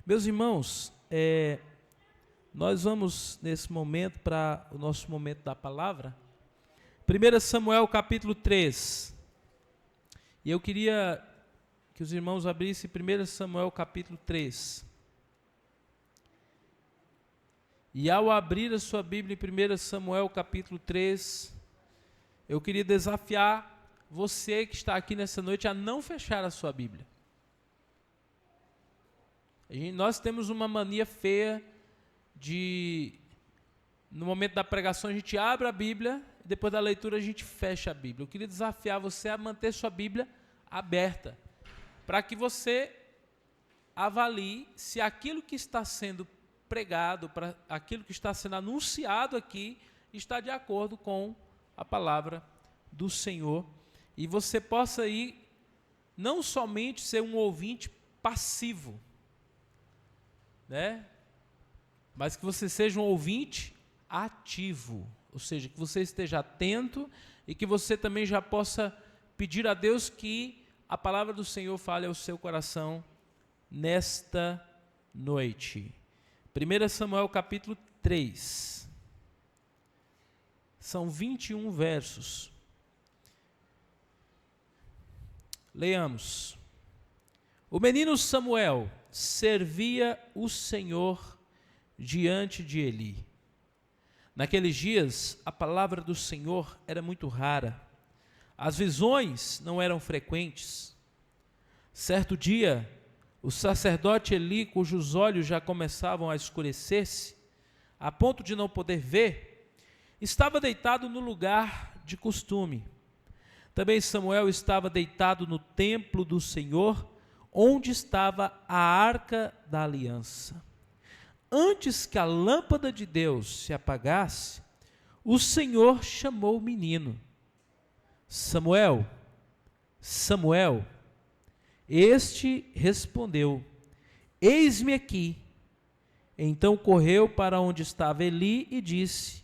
Meus irmãos, nós vamos nesse momento para o nosso momento da palavra. 1 Samuel capítulo 3. E eu queria que os irmãos abrissem 1 Samuel capítulo 3. E ao abrir a sua Bíblia em 1 Samuel capítulo 3, eu queria desafiar você que está aqui nessa noite a não fechar a sua Bíblia. Nós temos uma mania feia de, no momento da pregação, a gente abre a Bíblia, e depois da leitura a gente fecha a Bíblia. Eu queria desafiar você a manter sua Bíblia aberta, para que você avalie se aquilo que está sendo pregado, para aquilo que está sendo anunciado aqui, está de acordo com a palavra do Senhor, e você possa ir, não somente ser um ouvinte passivo, né? Mas que você seja um ouvinte ativo, ou seja, que você esteja atento e que você também já possa pedir a Deus que a palavra do Senhor fale ao seu coração nesta noite. 1 Samuel capítulo 3, são 21 versos. Leamos. O menino Samuel servia o Senhor diante de Eli. Naqueles dias, a palavra do Senhor era muito rara. As visões não eram frequentes. Certo dia, o sacerdote Eli, cujos olhos já começavam a escurecer-se, a ponto de não poder ver, estava deitado no lugar de costume. Também Samuel estava deitado no templo do Senhor, onde estava a arca da aliança. Antes que a lâmpada de Deus se apagasse, o Senhor chamou o menino. Samuel, Samuel. Este respondeu: eis-me aqui. Então correu para onde estava Eli e disse: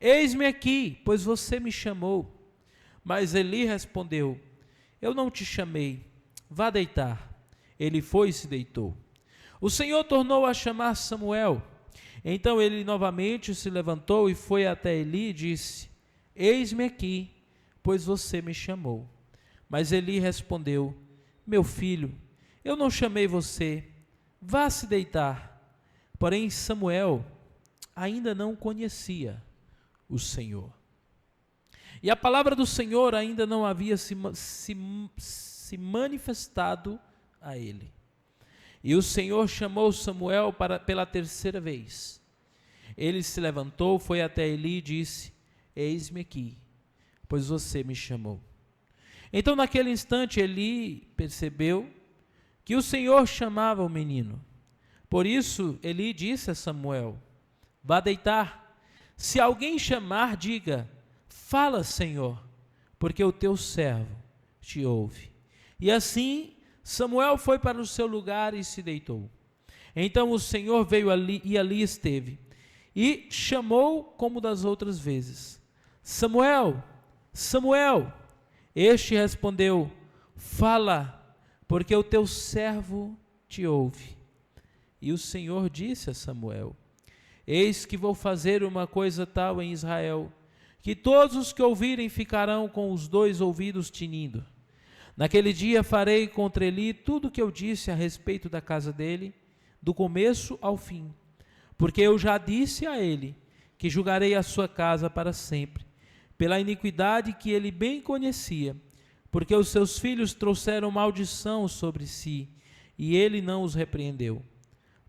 eis-me aqui, pois você me chamou. Mas Eli respondeu: eu não te chamei, vá deitar. Ele foi e se deitou. O Senhor tornou a chamar Samuel. Então ele novamente se levantou e foi até Eli e disse: eis-me aqui, pois você me chamou. Mas Eli respondeu: meu filho, eu não chamei você, vá se deitar. Porém Samuel ainda não conhecia o Senhor. E a palavra do Senhor ainda não havia se manifestado a ele. E o Senhor chamou Samuel pela terceira vez. Ele se levantou, foi até Eli e disse: eis-me aqui, pois você me chamou. Então naquele instante Eli percebeu que o Senhor chamava o menino. Por isso Eli disse a Samuel: vá deitar. Se alguém chamar, diga: fala, Senhor, porque o teu servo te ouve. E assim Samuel foi para o seu lugar e se deitou. Então o Senhor veio ali e ali esteve, e chamou como das outras vezes: Samuel, Samuel. Este respondeu: fala, porque o teu servo te ouve. E o Senhor disse a Samuel: eis que vou fazer uma coisa tal em Israel, que todos os que ouvirem ficarão com os dois ouvidos tinindo. Naquele dia farei contra Eli tudo o que eu disse a respeito da casa dele, do começo ao fim. Porque eu já disse a ele que julgarei a sua casa para sempre, pela iniquidade que ele bem conhecia, porque os seus filhos trouxeram maldição sobre si, e ele não os repreendeu.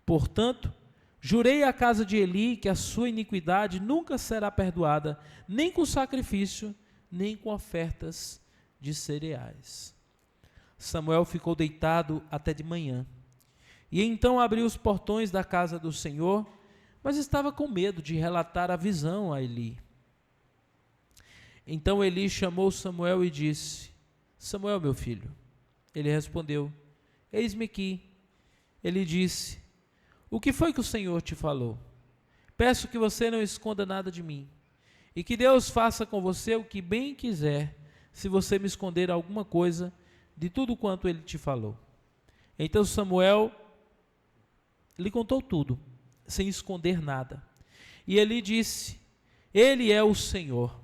Portanto, jurei à casa de Eli que a sua iniquidade nunca será perdoada, nem com sacrifício, nem com ofertas de cereais. Samuel ficou deitado até de manhã, e então abriu os portões da casa do Senhor, mas estava com medo de relatar a visão a Eli. Então Eli chamou Samuel e disse: Samuel, meu filho. Ele respondeu: eis-me aqui. Ele disse: o que foi que o Senhor te falou? Peço que você não esconda nada de mim, e que Deus faça com você o que bem quiser, se você me esconder alguma coisa de tudo quanto ele te falou. Então Samuel Ele contou tudo, sem esconder nada. E Eli disse: Ele é o Senhor,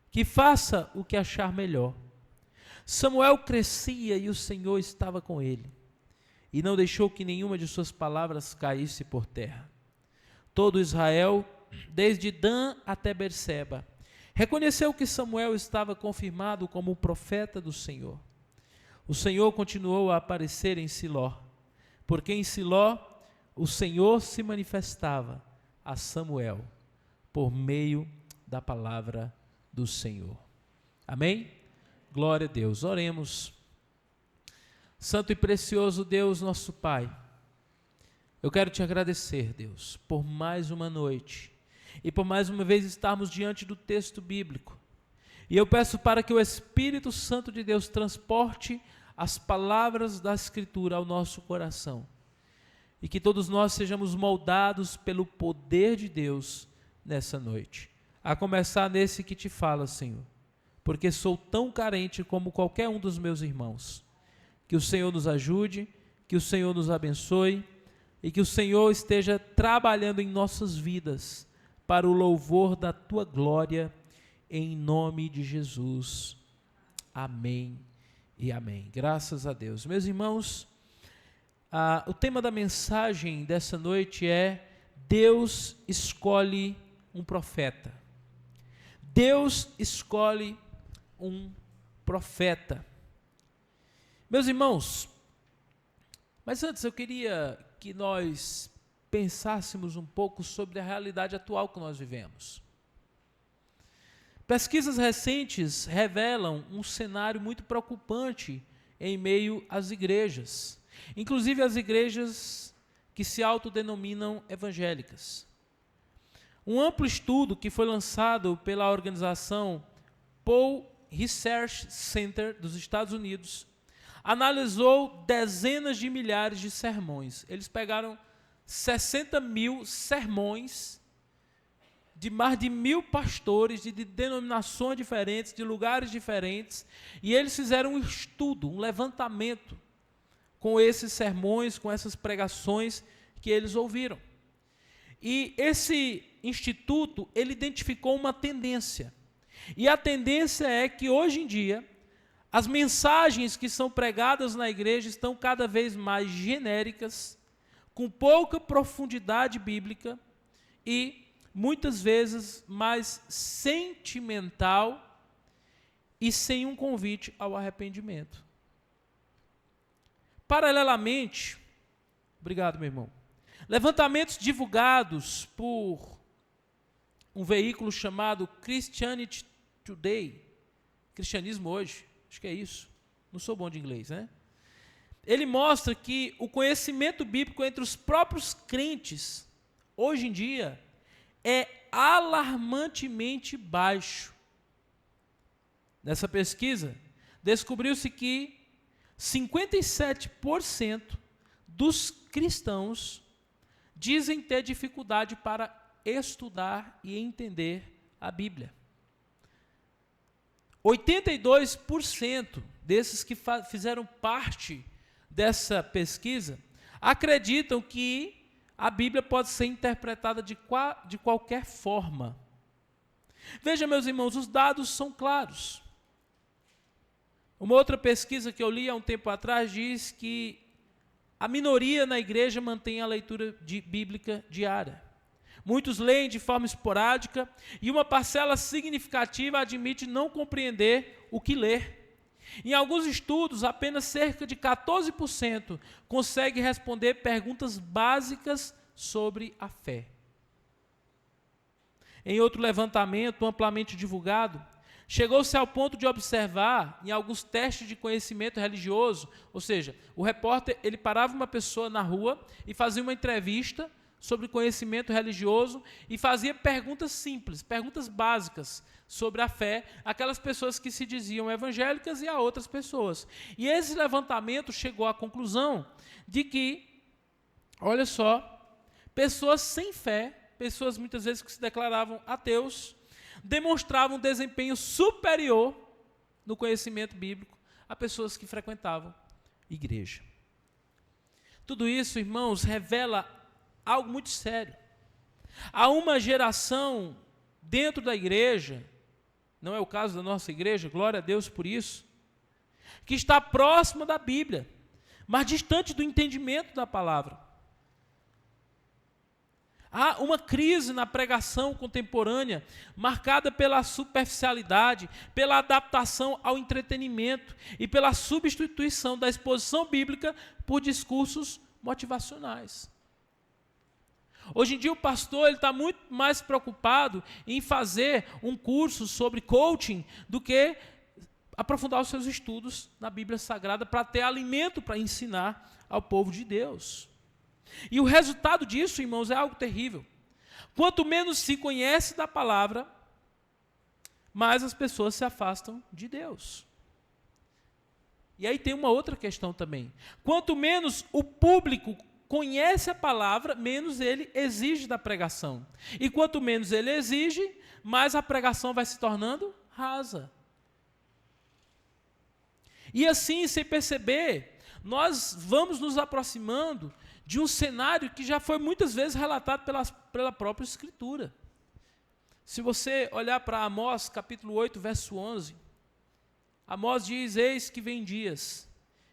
que faça o que achar melhor. Samuel crescia e o Senhor estava com ele, e não deixou que nenhuma de suas palavras caísse por terra. Todo Israel, desde Dan até Berseba, reconheceu que Samuel estava confirmado como o profeta do Senhor. O Senhor continuou a aparecer em Siló, porque em Siló o Senhor se manifestava a Samuel por meio da palavra do Senhor. Amém? Glória a Deus. Oremos. Santo e precioso Deus, nosso Pai, eu quero te agradecer, Deus, por mais uma noite e por mais uma vez estarmos diante do texto bíblico. E eu peço para que o Espírito Santo de Deus transporte as palavras da Escritura ao nosso coração e que todos nós sejamos moldados pelo poder de Deus nessa noite, a começar nesse que te fala, Senhor, porque sou tão carente como qualquer um dos meus irmãos. Que o Senhor nos ajude, que o Senhor nos abençoe e que o Senhor esteja trabalhando em nossas vidas para o louvor da tua glória, em nome de Jesus. Amém e amém. Graças a Deus. Meus irmãos, o tema da mensagem dessa noite é: Deus escolhe um profeta. Deus escolhe um profeta. Meus irmãos, mas antes eu queria que nós pensássemos um pouco sobre a realidade atual que nós vivemos. Pesquisas recentes revelam um cenário muito preocupante em meio às igrejas, inclusive as igrejas que se autodenominam evangélicas. Um amplo estudo que foi lançado pela organização Pew Research Center dos Estados Unidos analisou dezenas de milhares de sermões. Eles pegaram 60 mil sermões de mais de 1.000 pastores de denominações diferentes, de lugares diferentes, e eles fizeram um estudo, um levantamento com esses sermões, com essas pregações que eles ouviram. E esse instituto, ele identificou uma tendência. E a tendência é que hoje em dia as mensagens que são pregadas na igreja estão cada vez mais genéricas, com pouca profundidade bíblica e muitas vezes mais sentimental e sem um convite ao arrependimento. Paralelamente, obrigado, meu irmão, levantamentos divulgados por um veículo chamado Christianity Today, Cristianismo Hoje, acho que é isso, não sou bom de inglês, né? Ele mostra que o conhecimento bíblico entre os próprios crentes, hoje em dia, é alarmantemente baixo. Nessa pesquisa, descobriu-se que 57% dos cristãos dizem ter dificuldade para estudar e entender a Bíblia. 82% desses que fizeram parte dessa pesquisa acreditam que a Bíblia pode ser interpretada de qualquer forma. Veja, meus irmãos, os dados são claros. Uma outra pesquisa que eu li há um tempo atrás diz que a minoria na igreja mantém a leitura bíblica diária. Muitos leem de forma esporádica e uma parcela significativa admite não compreender o que lê. Em alguns estudos, apenas cerca de 14% consegue responder perguntas básicas sobre a fé. Em outro levantamento amplamente divulgado, chegou-se ao ponto de observar em alguns testes de conhecimento religioso, ou seja, o repórter ele parava uma pessoa na rua e fazia uma entrevista sobre conhecimento religioso e fazia perguntas simples, perguntas básicas sobre a fé, aquelas pessoas que se diziam evangélicas e a outras pessoas. E esse levantamento chegou à conclusão de que, olha só, pessoas sem fé, pessoas muitas vezes que se declaravam ateus, demonstravam um desempenho superior no conhecimento bíblico a pessoas que frequentavam igreja. Tudo isso, irmãos, revela algo muito sério. Há uma geração dentro da igreja, não é o caso da nossa igreja, glória a Deus por isso, que está próxima da Bíblia, mas distante do entendimento da palavra. Há uma crise na pregação contemporânea, marcada pela superficialidade, pela adaptação ao entretenimento e pela substituição da exposição bíblica por discursos motivacionais. Hoje em dia o pastor está muito mais preocupado em fazer um curso sobre coaching do que aprofundar os seus estudos na Bíblia Sagrada para ter alimento para ensinar ao povo de Deus. E o resultado disso, irmãos, é algo terrível. Quanto menos se conhece da palavra, mais as pessoas se afastam de Deus. E aí tem uma outra questão também. Quanto menos o público conhece a palavra, menos ele exige da pregação. E quanto menos ele exige, mais a pregação vai se tornando rasa. E assim, sem perceber, nós vamos nos aproximando de um cenário que já foi muitas vezes relatado pela própria Escritura. Se você olhar para Amós, capítulo 8, verso 11, Amós diz: eis que vem dias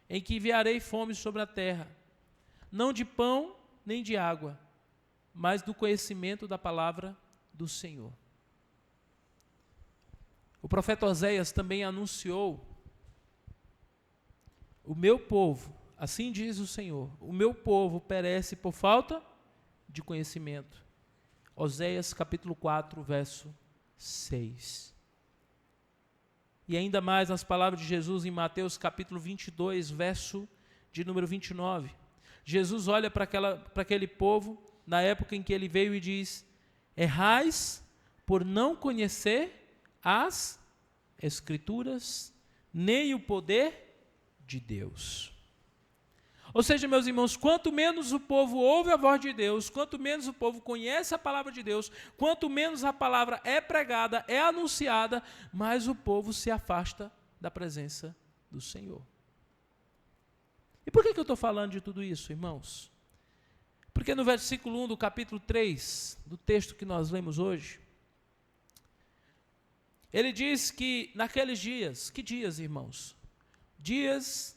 em que enviarei fome sobre a terra, não de pão nem de água, mas do conhecimento da palavra do Senhor. O profeta Oséias também anunciou: o meu povo, assim diz o Senhor, o meu povo perece por falta de conhecimento. Oséias capítulo 4, verso 6. E ainda mais nas palavras de Jesus em Mateus capítulo 22, verso de número 29. Jesus olha para aquele povo, na época em que ele veio, e diz: errais por não conhecer as Escrituras, nem o poder de Deus. Ou seja, meus irmãos, quanto menos o povo ouve a voz de Deus, quanto menos o povo conhece a palavra de Deus, quanto menos a palavra é pregada, é anunciada, mais o povo se afasta da presença do Senhor. E por que eu estou falando de tudo isso, irmãos? Porque no versículo 1 do capítulo 3, do texto que nós lemos hoje, ele diz que naqueles dias, que dias, irmãos? Dias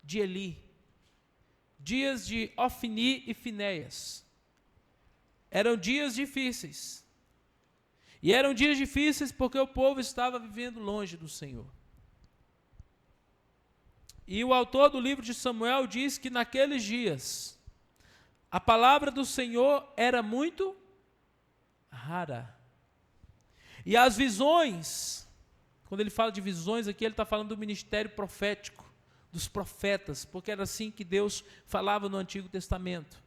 de Eli, dias de Ofni e Finéias. Eram dias difíceis. E eram dias difíceis porque o povo estava vivendo longe do Senhor. E o autor do livro de Samuel diz que naqueles dias a palavra do Senhor era muito rara. E as visões, quando ele fala de visões aqui, ele está falando do ministério profético, dos profetas, porque era assim que Deus falava no Antigo Testamento.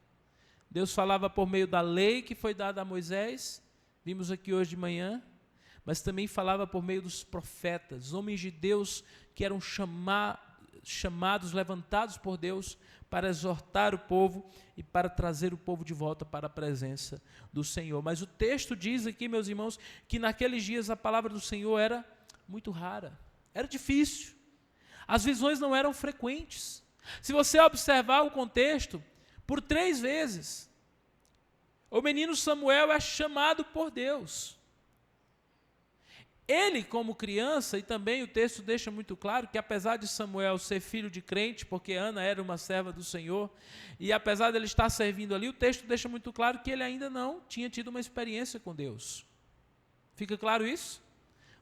Deus falava por meio da lei que foi dada a Moisés, vimos aqui hoje de manhã, mas também falava por meio dos profetas, homens de Deus que eram chamados, levantados por Deus para exortar o povo e para trazer o povo de volta para a presença do Senhor. Mas o texto diz aqui, meus irmãos, que naqueles dias a palavra do Senhor era muito rara, era difícil. As visões não eram frequentes. Se você observar o contexto, por 3 vezes, o menino Samuel é chamado por Deus. Ele, como criança, e também o texto deixa muito claro que apesar de Samuel ser filho de crente, porque Ana era uma serva do Senhor, e apesar de ele estar servindo ali, o texto deixa muito claro que ele ainda não tinha tido uma experiência com Deus. Fica claro isso?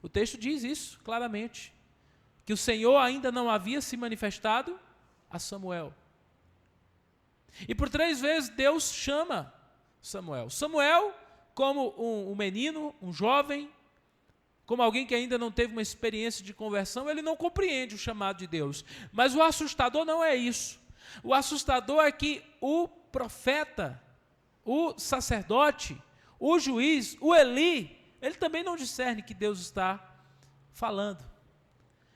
O texto diz isso claramente, que o Senhor ainda não havia se manifestado a Samuel. E por 3 vezes Deus chama Samuel. Samuel, como um menino, um jovem, como alguém que ainda não teve uma experiência de conversão, ele não compreende o chamado de Deus. Mas o assustador não é isso. O assustador é que o profeta, o sacerdote, o juiz, o Eli, ele também não discerne que Deus está falando.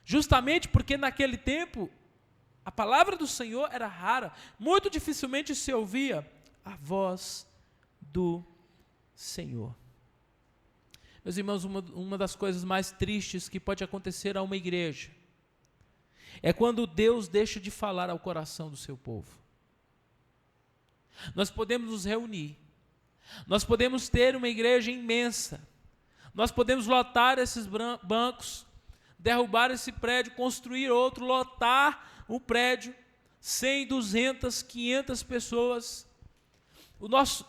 Justamente porque naquele tempo a palavra do Senhor era rara, muito dificilmente se ouvia a voz do Senhor. Meus irmãos, uma das coisas mais tristes que pode acontecer a uma igreja é quando Deus deixa de falar ao coração do seu povo. Nós podemos nos reunir. Nós podemos ter uma igreja imensa. Nós podemos lotar esses bancos, derrubar esse prédio, construir outro, lotar o prédio, 100, 200, 500 pessoas.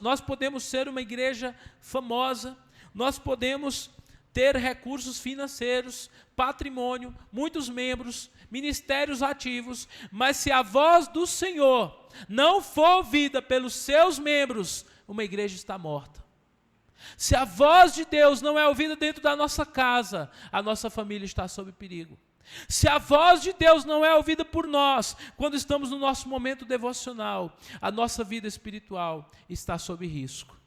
Nós podemos ser uma igreja famosa, nós podemos ter recursos financeiros, patrimônio, muitos membros, ministérios ativos, mas se a voz do Senhor não for ouvida pelos seus membros, uma igreja está morta. Se a voz de Deus não é ouvida dentro da nossa casa, a nossa família está sob perigo. Se a voz de Deus não é ouvida por nós, quando estamos no nosso momento devocional, a nossa vida espiritual está sob risco.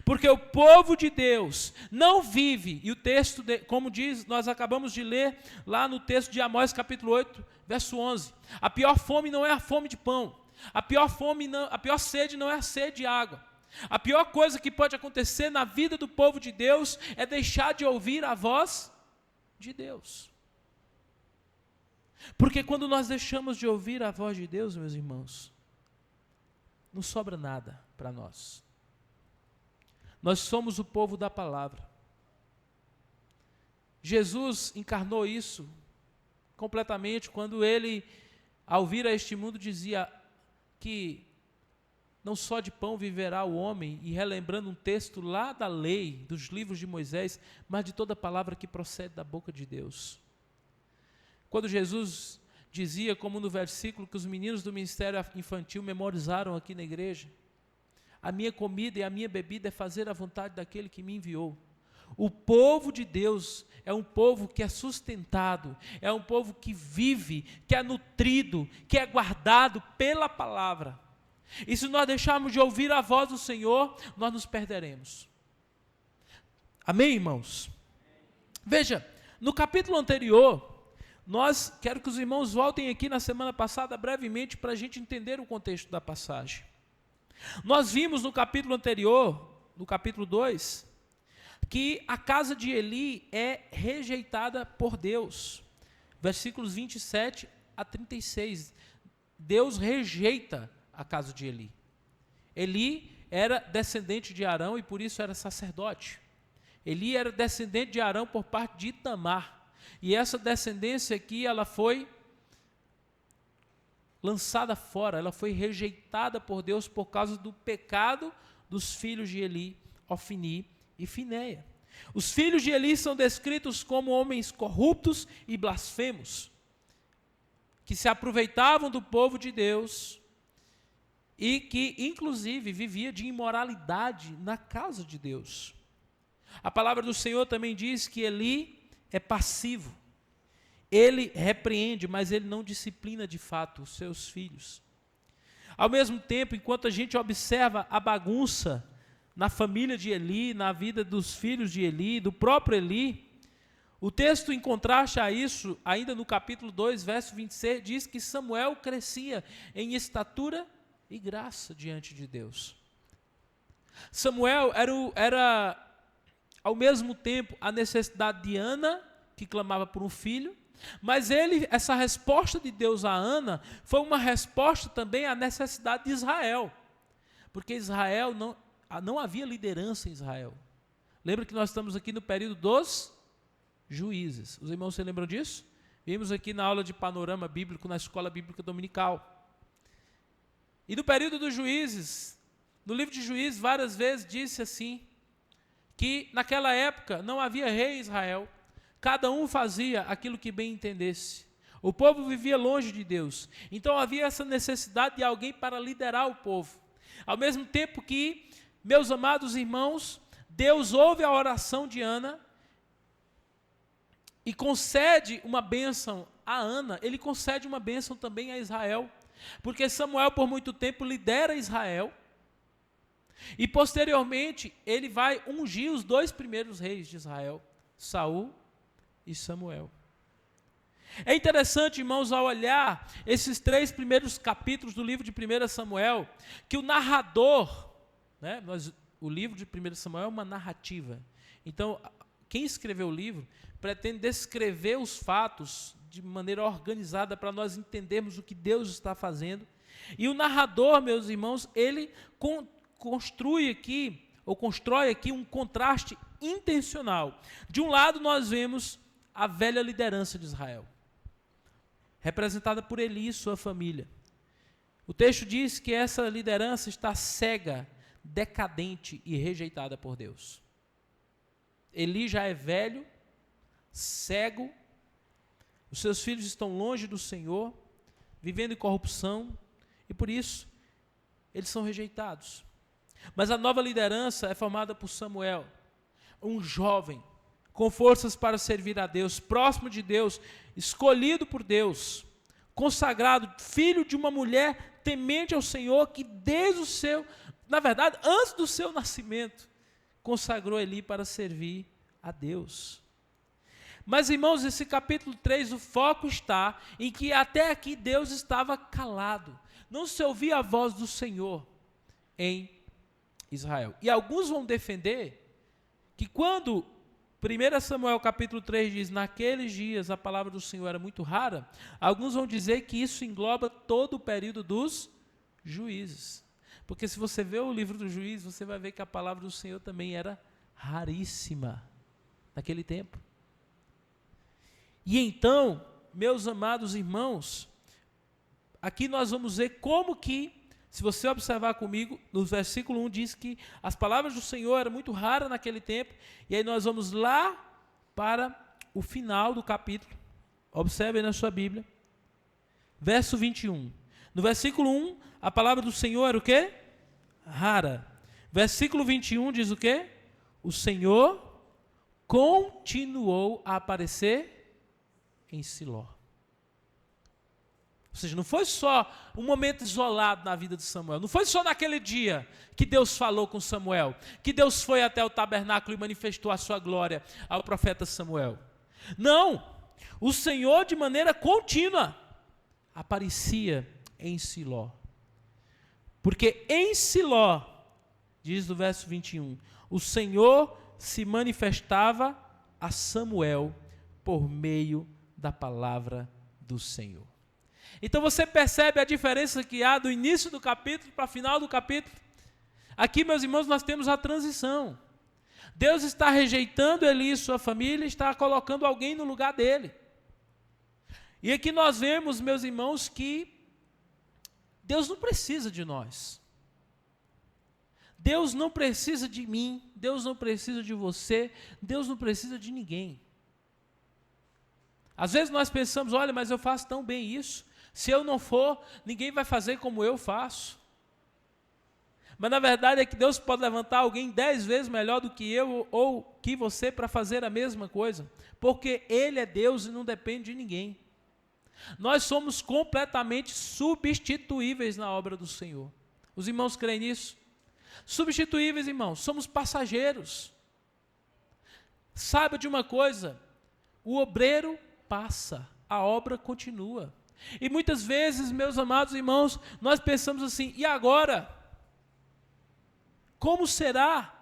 Porque o povo de Deus não vive, e o texto, como diz, nós acabamos de ler lá no texto de Amós capítulo 8, verso 11, a pior fome não é a fome de pão, a pior sede não é a sede de água. A pior coisa que pode acontecer na vida do povo de Deus é deixar de ouvir a voz de Deus. Porque quando nós deixamos de ouvir a voz de Deus, meus irmãos, não sobra nada para nós. Nós somos o povo da palavra. Jesus encarnou isso completamente quando ele, ao vir a este mundo, dizia que não só de pão viverá o homem, e relembrando um texto lá da lei, dos livros de Moisés, mas de toda palavra que procede da boca de Deus. Quando Jesus dizia, como no versículo que os meninos do ministério infantil memorizaram aqui na igreja, a minha comida e a minha bebida é fazer a vontade daquele que me enviou. O povo de Deus é um povo que é sustentado, é um povo que vive, que é nutrido, que é guardado pela palavra. E se nós deixarmos de ouvir a voz do Senhor, nós nos perderemos. Amém, irmãos? Veja, no capítulo anterior, quero que os irmãos voltem aqui na semana passada brevemente para a gente entender o contexto da passagem. Nós vimos no capítulo anterior, no capítulo 2, que a casa de Eli é rejeitada por Deus. Versículos 27 a 36. Deus rejeita a casa de Eli. Eli era descendente de Arão e por isso era sacerdote. Eli era descendente de Arão por parte de Itamar. E essa descendência aqui, ela foi lançada fora, ela foi rejeitada por Deus por causa do pecado dos filhos de Eli, Ofni e Finéia. Os filhos de Eli são descritos como homens corruptos e blasfemos, que se aproveitavam do povo de Deus e que, inclusive, vivia de imoralidade na casa de Deus. A palavra do Senhor também diz que Eli é passivo. Ele repreende, mas ele não disciplina de fato os seus filhos. Ao mesmo tempo, enquanto a gente observa a bagunça na família de Eli, na vida dos filhos de Eli, do próprio Eli, o texto, em contraste a isso, ainda no capítulo 2, verso 26, diz que Samuel crescia em estatura e graça diante de Deus. Samuel era ao mesmo tempo a necessidade de Ana, que clamava por um filho, mas essa resposta de Deus a Ana foi uma resposta também à necessidade de Israel, porque Israel não havia liderança em Israel. Lembra que nós estamos aqui no período dos juízes. Os irmãos se lembram disso? Vimos aqui na aula de panorama bíblico na escola bíblica dominical. E no período dos juízes, no livro de Juízes, várias vezes disse assim, que naquela época não havia rei em Israel, cada um fazia aquilo que bem entendesse. O povo vivia longe de Deus, então havia essa necessidade de alguém para liderar o povo. Ao mesmo tempo que, meus amados irmãos, Deus ouve a oração de Ana e concede uma bênção a Ana, ele concede uma bênção também a Israel, porque Samuel por muito tempo lidera Israel, e posteriormente ele vai ungir os 2 primeiros reis de Israel, Saul e Samuel. É interessante, irmãos, ao olhar esses 3 primeiros capítulos do livro de 1 Samuel, que o narrador, o livro de 1 Samuel é uma narrativa. Então, quem escreveu o livro pretende descrever os fatos de maneira organizada para nós entendermos o que Deus está fazendo E o narrador, meus irmãos, ele constrói aqui um contraste intencional. De um lado nós vemos a velha liderança de Israel, representada por Eli e sua família. O texto diz que essa liderança está cega, decadente e rejeitada por Deus. Eli já é velho, cego, os seus filhos estão longe do Senhor, vivendo em corrupção, e por isso eles são rejeitados. Mas a nova liderança é formada por Samuel, um jovem, com forças para servir a Deus, próximo de Deus, escolhido por Deus, consagrado, filho de uma mulher temente ao Senhor, que antes do seu nascimento, consagrou Eli para servir a Deus. Mas, irmãos, esse capítulo 3, o foco está em que até aqui Deus estava calado. Não se ouvia a voz do Senhor em Israel. E alguns vão defender que quando 1 Samuel capítulo 3 diz, naqueles dias a palavra do Senhor era muito rara, alguns vão dizer que isso engloba todo o período dos juízes. Porque se você vê o livro dos juízes, você vai ver que a palavra do Senhor também era raríssima naquele tempo. E então, meus amados irmãos, aqui nós vamos ver como que, se você observar comigo, no versículo 1 diz que as palavras do Senhor eram muito raras naquele tempo, e aí nós vamos lá para o final do capítulo, observe aí na sua Bíblia, verso 21. No versículo 1, a palavra do Senhor era o quê? Rara. Versículo 21 diz o quê? O Senhor continuou a aparecer em Siló. Ou seja, não foi só um momento isolado na vida de Samuel, não foi só naquele dia que Deus falou com Samuel, que Deus foi até o tabernáculo e manifestou a sua glória ao profeta Samuel. Não, o Senhor de maneira contínua aparecia em Siló. Porque em Siló, diz no verso 21, o Senhor se manifestava a Samuel por meio da palavra do Senhor. Então você percebe a diferença que há do início do capítulo para o final do capítulo? Aqui, meus irmãos, nós temos a transição. Deus está rejeitando Eli e sua família, está colocando alguém no lugar dele. E aqui nós vemos, meus irmãos, que Deus não precisa de nós. Deus não precisa de mim, Deus não precisa de você, Deus não precisa de ninguém. Às vezes nós pensamos, olha, mas eu faço tão bem isso, se eu não for, ninguém vai fazer como eu faço. Mas na verdade é que Deus pode levantar alguém 10 vezes melhor do que eu ou que você para fazer a mesma coisa, porque Ele é Deus e não depende de ninguém. Nós somos completamente substituíveis na obra do Senhor. Os irmãos creem nisso? Substituíveis, irmãos, somos passageiros. Saiba de uma coisa, o obreiro passa, a obra continua. E muitas vezes, meus amados irmãos, nós pensamos assim, e agora? Como será?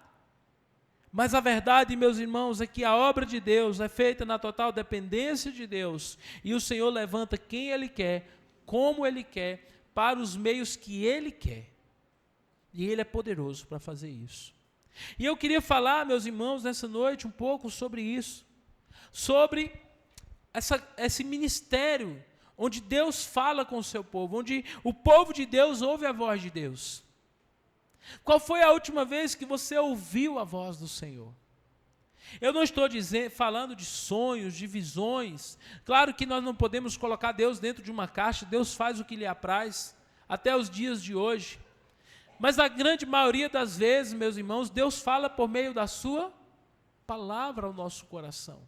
Mas a verdade, meus irmãos, é que a obra de Deus é feita na total dependência de Deus, e o Senhor levanta quem Ele quer, como Ele quer, para os meios que Ele quer. E Ele é poderoso para fazer isso. E eu queria falar, meus irmãos, nessa noite um pouco sobre isso, sobre esse ministério onde Deus fala com o seu povo, onde o povo de Deus ouve a voz de Deus. Qual foi a última vez que você ouviu a voz do Senhor? Eu não estou falando de sonhos, de visões. Claro que nós não podemos colocar Deus dentro de uma caixa, Deus faz o que lhe apraz, até os dias de hoje. Mas a grande maioria das vezes, meus irmãos, Deus fala por meio da sua palavra ao nosso coração.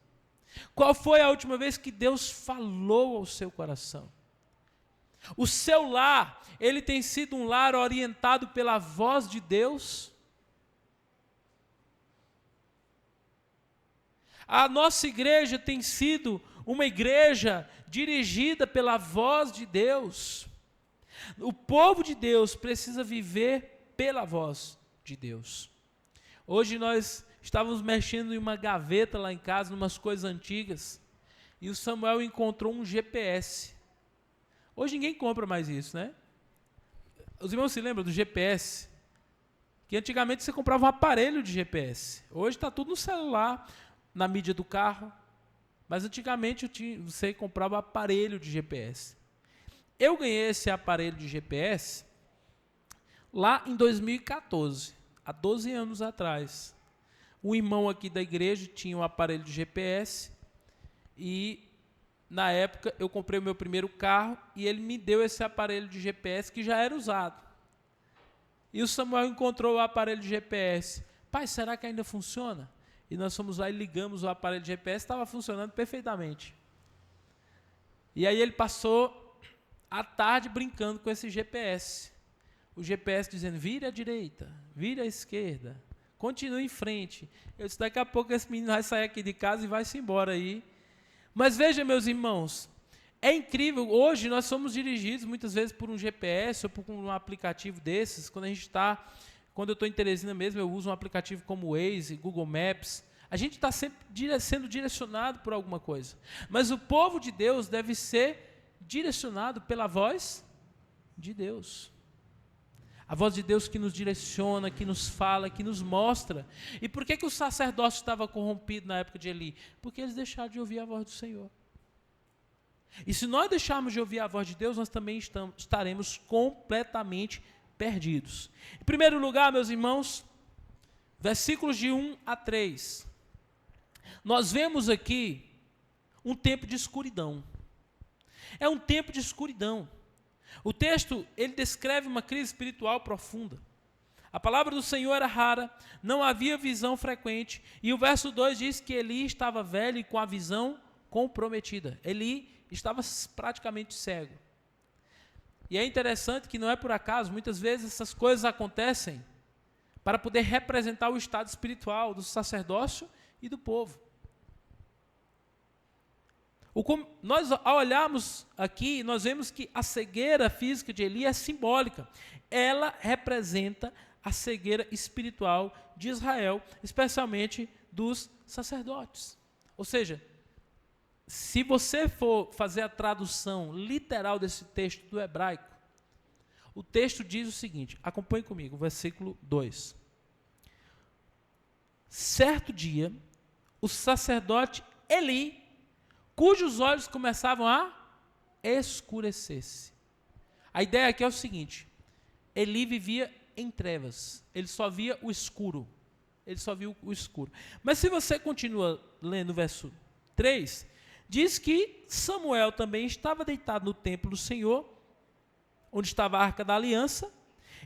Qual foi a última vez que Deus falou ao seu coração? O seu lar, ele tem sido um lar orientado pela voz de Deus? A nossa igreja tem sido uma igreja dirigida pela voz de Deus. O povo de Deus precisa viver pela voz de Deus. Hoje nós estávamos mexendo em uma gaveta lá em casa, em umas coisas antigas, e o Samuel encontrou um GPS. Hoje ninguém compra mais isso, né? Os irmãos se lembram do GPS? Que antigamente você comprava um aparelho de GPS. Hoje está tudo no celular, na mídia do carro. Mas antigamente você comprava um aparelho de GPS. Eu ganhei esse aparelho de GPS lá em 2014, há 12 anos atrás. Um irmão aqui da igreja tinha um aparelho de GPS e, na época, eu comprei o meu primeiro carro e ele me deu esse aparelho de GPS que já era usado. E o Samuel encontrou o aparelho de GPS. Pai, será que ainda funciona? E nós fomos lá e ligamos o aparelho de GPS, estava funcionando perfeitamente. E aí ele passou a tarde brincando com esse GPS. O GPS dizendo, vire à direita, vire à esquerda, continue em frente. Eu disse, daqui a pouco esse menino vai sair aqui de casa e vai-se embora aí. Mas veja, meus irmãos, é incrível, hoje nós somos dirigidos muitas vezes por um GPS ou por um aplicativo desses, quando eu estou em Teresina mesmo, eu uso um aplicativo como o Waze, Google Maps. A gente está sempre sendo direcionado por alguma coisa. Mas o povo de Deus deve ser direcionado pela voz de Deus. A voz de Deus que nos direciona, que nos fala, que nos mostra. E por que o sacerdócio estava corrompido na época de Eli? Porque eles deixaram de ouvir a voz do Senhor. E se nós deixarmos de ouvir a voz de Deus, nós também estaremos completamente perdidos. Em primeiro lugar, meus irmãos, versículos de 1 a 3. Nós vemos aqui um tempo de escuridão. É um tempo de escuridão. O texto, ele descreve uma crise espiritual profunda. A palavra do Senhor era rara, não havia visão frequente, e o verso 2 diz que Eli estava velho e com a visão comprometida. Eli estava praticamente cego. E é interessante que não é por acaso, muitas vezes essas coisas acontecem para poder representar o estado espiritual do sacerdócio e do povo. Nós, ao olharmos aqui, nós vemos que a cegueira física de Eli é simbólica. Ela representa a cegueira espiritual de Israel, especialmente dos sacerdotes. Ou seja, se você for fazer a tradução literal desse texto do hebraico, o texto diz o seguinte, acompanhe comigo, versículo 2. Certo dia, o sacerdote Eli, cujos olhos começavam a escurecer-se. A ideia aqui é o seguinte, Eli vivia em trevas, ele só via o escuro, Mas se você continua lendo o verso 3, diz que Samuel também estava deitado no templo do Senhor, onde estava a Arca da Aliança,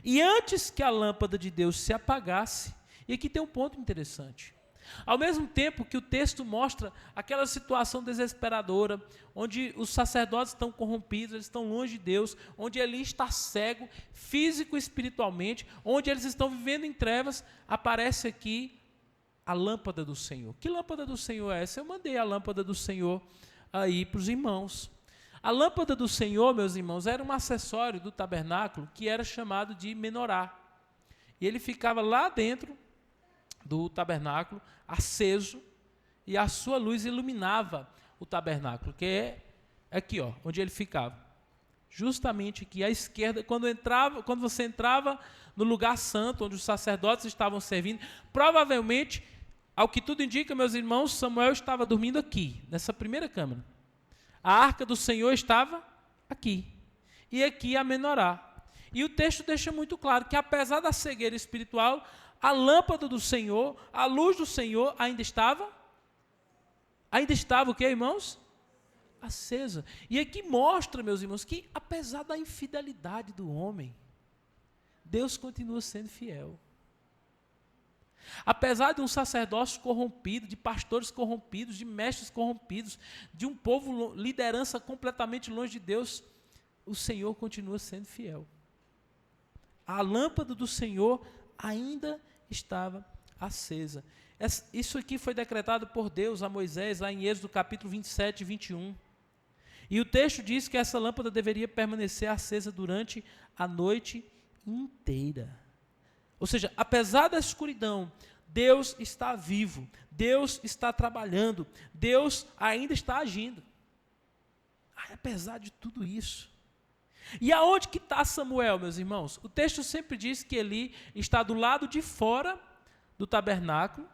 e antes que a lâmpada de Deus se apagasse, e aqui tem um ponto interessante, ao mesmo tempo que o texto mostra aquela situação desesperadora, onde os sacerdotes estão corrompidos, eles estão longe de Deus, onde Eli está cego, físico e espiritualmente, onde eles estão vivendo em trevas, aparece aqui a lâmpada do Senhor. Que lâmpada do Senhor é essa? Eu mandei a lâmpada do Senhor aí para os irmãos. A lâmpada do Senhor, meus irmãos, era um acessório do tabernáculo que era chamado de menorá. E ele ficava lá dentro do tabernáculo, aceso, e a sua luz iluminava o tabernáculo, que é aqui, ó, onde ele ficava. Justamente aqui à esquerda, quando você entrava no lugar santo, onde os sacerdotes estavam servindo, provavelmente, ao que tudo indica, meus irmãos, Samuel estava dormindo aqui, nessa primeira câmara. A arca do Senhor estava aqui, e aqui a menorá. E o texto deixa muito claro que, apesar da cegueira espiritual, a lâmpada do Senhor, a luz do Senhor ainda estava o que, irmãos? Acesa. E aqui mostra, meus irmãos, que apesar da infidelidade do homem, Deus continua sendo fiel. Apesar de um sacerdócio corrompido, de pastores corrompidos, de mestres corrompidos, de um povo, liderança completamente longe de Deus, o Senhor continua sendo fiel. A lâmpada do Senhor ainda estava acesa. Isso aqui foi decretado por Deus a Moisés, lá em Êxodo capítulo 27 e 21. E o texto diz que essa lâmpada deveria permanecer acesa durante a noite inteira. Ou seja, apesar da escuridão, Deus está vivo, Deus está trabalhando, Deus ainda está agindo. Apesar de tudo isso. E aonde que está Samuel, meus irmãos? O texto sempre diz que Eli está do lado de fora do tabernáculo,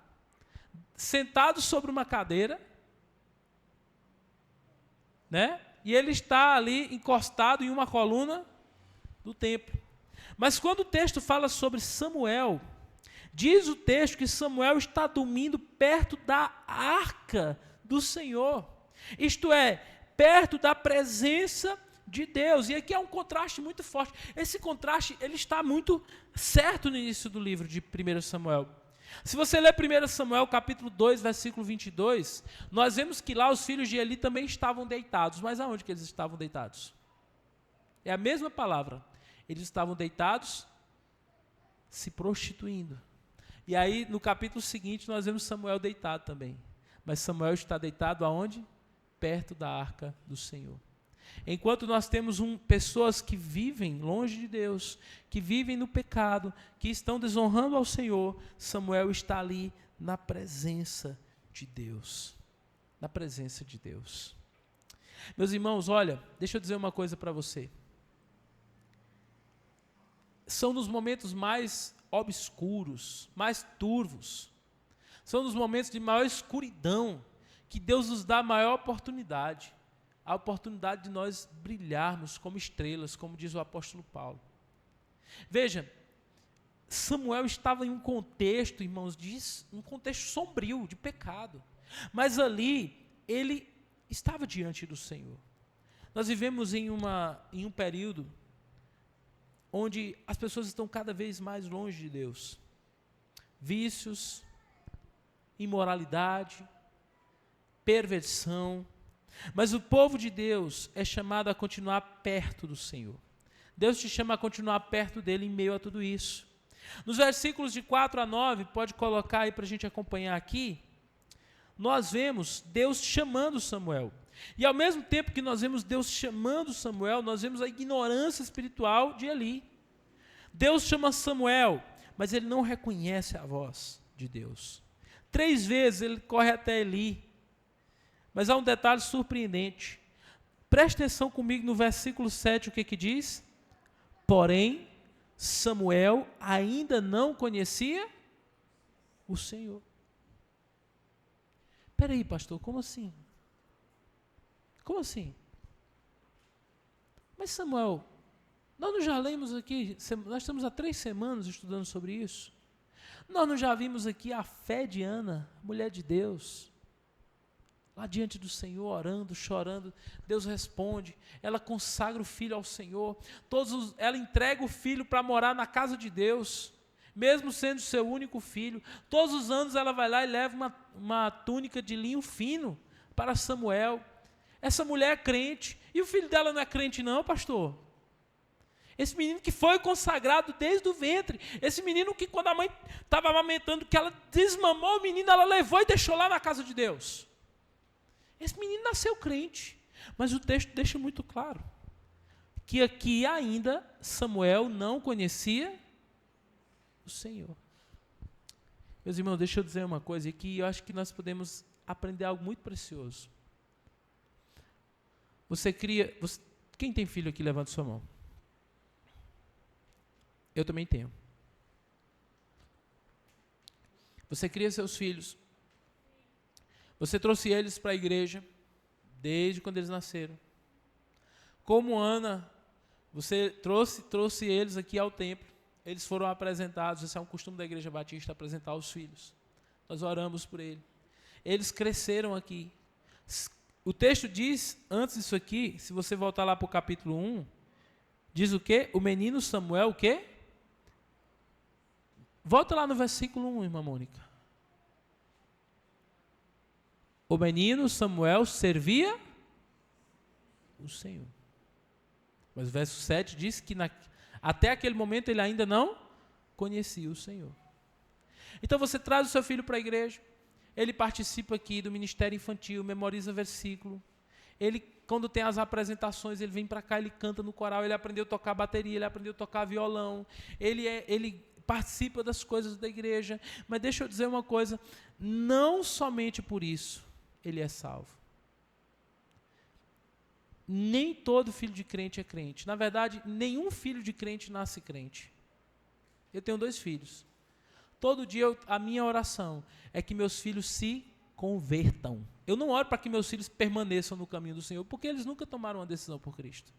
sentado sobre uma cadeira, né? E ele está ali encostado em uma coluna do templo. Mas quando o texto fala sobre Samuel, diz o texto que Samuel está dormindo perto da arca do Senhor. Isto é, perto da presença de Deus. E aqui é um contraste muito forte. Esse contraste, ele está muito certo no início do livro de 1 Samuel. Se você ler 1 Samuel, capítulo 2, versículo 22, nós vemos que lá os filhos de Eli também estavam deitados. Mas aonde que eles estavam deitados? É a mesma palavra. Eles estavam deitados, se prostituindo. E aí, no capítulo seguinte, nós vemos Samuel deitado também. Mas Samuel está deitado aonde? Perto da arca do Senhor. Enquanto nós temos pessoas que vivem longe de Deus, que vivem no pecado, que estão desonrando ao Senhor, Samuel está ali na presença de Deus. Na presença de Deus. Meus irmãos, olha, deixa eu dizer uma coisa para você. São nos momentos mais obscuros, mais turvos, são nos momentos de maior escuridão, que Deus nos dá a maior oportunidade. A oportunidade de nós brilharmos como estrelas, como diz o apóstolo Paulo. Veja, Samuel estava em um contexto, irmãos, um contexto sombrio, de pecado. Mas ali, ele estava diante do Senhor. Nós vivemos em um período onde as pessoas estão cada vez mais longe de Deus. Vícios, imoralidade, perversão. Mas o povo de Deus é chamado a continuar perto do Senhor. Deus te chama a continuar perto dele em meio a tudo isso. Nos versículos de 4 a 9, pode colocar aí para a gente acompanhar aqui, nós vemos Deus chamando Samuel. E ao mesmo tempo que nós vemos Deus chamando Samuel, nós vemos a ignorância espiritual de Eli. Deus chama Samuel, mas ele não reconhece a voz de Deus. 3 vezes ele corre até Eli. Mas há um detalhe surpreendente. Preste atenção comigo no versículo 7, o que diz? Porém, Samuel ainda não conhecia o Senhor. Espera aí, pastor, como assim? Como assim? Mas Samuel, nós não já lemos aqui, nós estamos há 3 semanas estudando sobre isso. Nós não já vimos aqui a fé de Ana, mulher de Deus, lá diante do Senhor, orando, chorando, Deus responde, ela consagra o filho ao Senhor, ela entrega o filho para morar na casa de Deus, mesmo sendo seu único filho. Todos os anos ela vai lá e leva uma túnica de linho fino para Samuel. Essa mulher é crente, e o filho dela não é crente não, pastor? Esse menino que foi consagrado desde o ventre, esse menino que quando a mãe estava amamentando, que ela desmamou o menino, ela levou e deixou lá na casa de Deus. Esse menino nasceu crente, mas o texto deixa muito claro que aqui ainda Samuel não conhecia o Senhor. Meus irmãos, deixa eu dizer uma coisa aqui, eu acho que nós podemos aprender algo muito precioso. Quem tem filho aqui, levanta sua mão. Eu também tenho. Você cria seus filhos. Você trouxe eles para a igreja, desde quando eles nasceram. Como Ana, você trouxe eles aqui ao templo. Eles foram apresentados, esse é um costume da Igreja Batista, apresentar os filhos. Nós oramos por eles. Eles cresceram aqui. O texto diz, antes disso aqui, se você voltar lá para o capítulo 1, diz o quê? O menino Samuel, o quê? Volta lá no versículo 1, irmã Mônica. O menino Samuel servia o Senhor. Mas o verso 7 diz que até aquele momento ele ainda não conhecia o Senhor. Então você traz o seu filho para a igreja, ele participa aqui do ministério infantil, memoriza versículo. Ele, quando tem as apresentações, ele vem para cá, ele canta no coral, ele aprendeu a tocar bateria, ele aprendeu a tocar violão, ele participa das coisas da igreja. Mas deixa eu dizer uma coisa, não somente por isso ele é salvo. nem todo filho de crente é crente. Na verdade, nenhum filho de crente nasce crente. Eu tenho 2 filhos. Todo dia a minha oração é que meus filhos se convertam. Eu não oro para que meus filhos permaneçam no caminho do Senhor, porque eles nunca tomaram uma decisão por Cristo.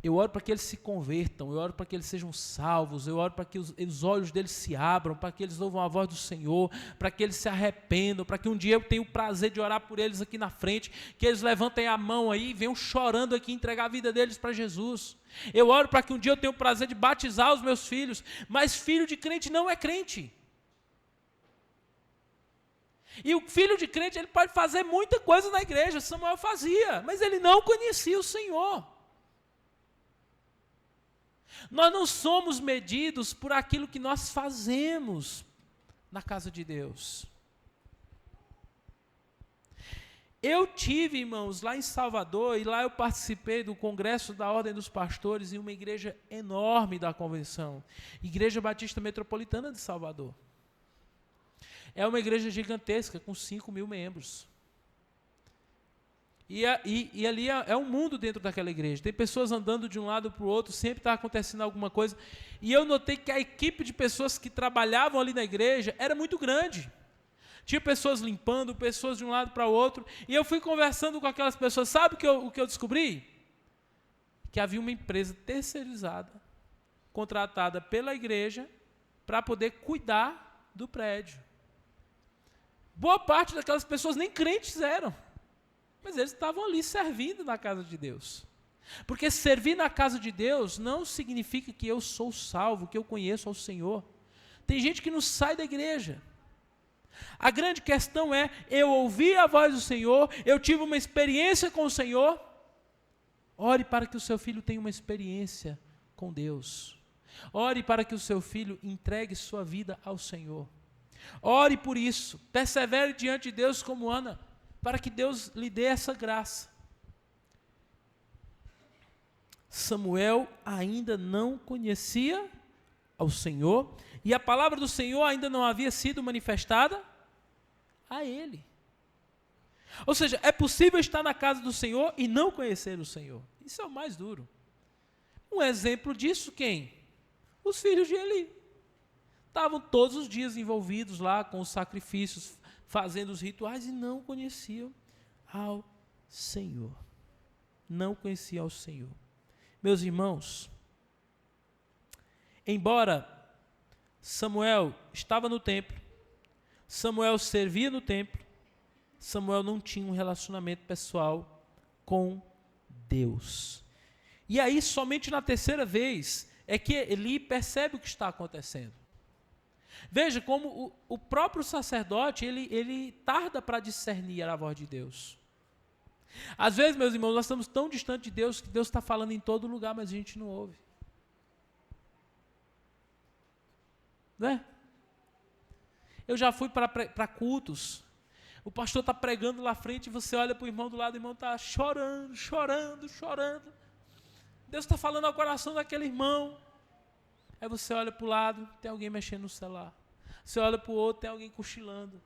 Eu oro para que eles se convertam, eu oro para que eles sejam salvos, eu oro para que os olhos deles se abram, para que eles ouvam a voz do Senhor, para que eles se arrependam, para que um dia eu tenha o prazer de orar por eles aqui na frente, que eles levantem a mão aí e venham chorando aqui, entregar a vida deles para Jesus. Eu oro para que um dia eu tenha o prazer de batizar os meus filhos, mas filho de crente não é crente. E o filho de crente, ele pode fazer muita coisa na igreja, Samuel fazia, mas ele não conhecia o Senhor. Nós não somos medidos por aquilo que nós fazemos na casa de Deus. Eu tive, irmãos, lá em Salvador, e lá eu participei do congresso da Ordem dos Pastores em uma igreja enorme da convenção, Igreja Batista Metropolitana de Salvador. É uma igreja gigantesca, com 5.000 membros. E ali é um mundo dentro daquela igreja. Tem pessoas andando de um lado para o outro, sempre está acontecendo alguma coisa. E eu notei que a equipe de pessoas que trabalhavam ali na igreja era muito grande. Tinha pessoas limpando, pessoas de um lado para o outro. E eu fui conversando com aquelas pessoas. Sabe o que eu descobri? Que havia uma empresa terceirizada, contratada pela igreja, para poder cuidar do prédio. Boa parte daquelas pessoas nem crentes eram. Mas eles estavam ali servindo na casa de Deus. Porque servir na casa de Deus não significa que eu sou salvo, que eu conheço ao Senhor. Tem gente que não sai da igreja. A grande questão é, eu ouvi a voz do Senhor, eu tive uma experiência com o Senhor. Ore para que o seu filho tenha uma experiência com Deus. Ore para que o seu filho entregue sua vida ao Senhor. Ore por isso, persevere diante de Deus como Ana, para que Deus lhe dê essa graça. Samuel ainda não conhecia ao Senhor, e a palavra do Senhor ainda não havia sido manifestada a ele. Ou seja, é possível estar na casa do Senhor e não conhecer o Senhor. Isso é o mais duro. Um exemplo disso, quem? Os filhos de Eli. Estavam todos os dias envolvidos lá com os sacrifícios, fazendo os rituais e não conheciam ao Senhor. Não conheciam ao Senhor. Meus irmãos, embora Samuel estava no templo, Samuel servia no templo, Samuel não tinha um relacionamento pessoal com Deus. E aí, somente na terceira vez, é que Eli percebe o que está acontecendo. Veja como o próprio sacerdote, ele tarda para discernir a voz de Deus. Às vezes, meus irmãos, nós estamos tão distantes de Deus, que Deus está falando em todo lugar, mas a gente não ouve. Não é? Eu já fui para cultos, o pastor está pregando lá à frente, e você olha para o irmão do lado, o irmão está chorando, chorando, chorando. Deus está falando ao coração daquele irmão. Aí você olha para o lado, tem alguém mexendo no celular. Você olha para o outro, tem alguém cochilando.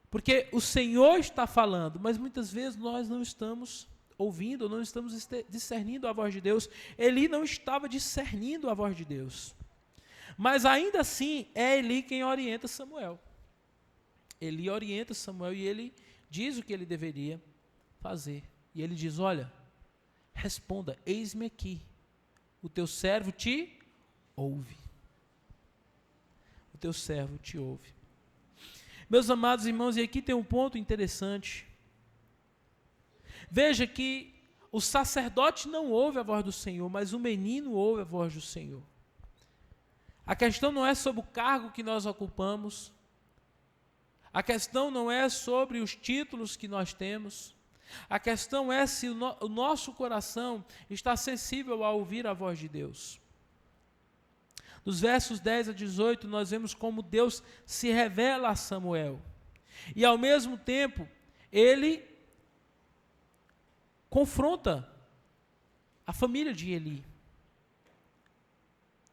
Porque o Senhor está falando, mas muitas vezes nós não estamos ouvindo, não estamos discernindo a voz de Deus. Eli não estava discernindo a voz de Deus. Mas ainda assim, é Eli quem orienta Samuel. Eli orienta Samuel e ele diz o que ele deveria fazer. E ele diz, olha, responda, eis-me aqui, o teu servo te ouve. O teu servo te ouve. Meus amados irmãos, e aqui tem um ponto interessante. Veja que o sacerdote não ouve a voz do Senhor, mas o menino ouve a voz do Senhor. A questão não é sobre o cargo que nós ocupamos. A questão não é sobre os títulos que nós temos. A questão é se o nosso coração está sensível a ouvir a voz de Deus. Dos versos 10 a 18, nós vemos como Deus se revela a Samuel. E ao mesmo tempo, ele confronta a família de Eli.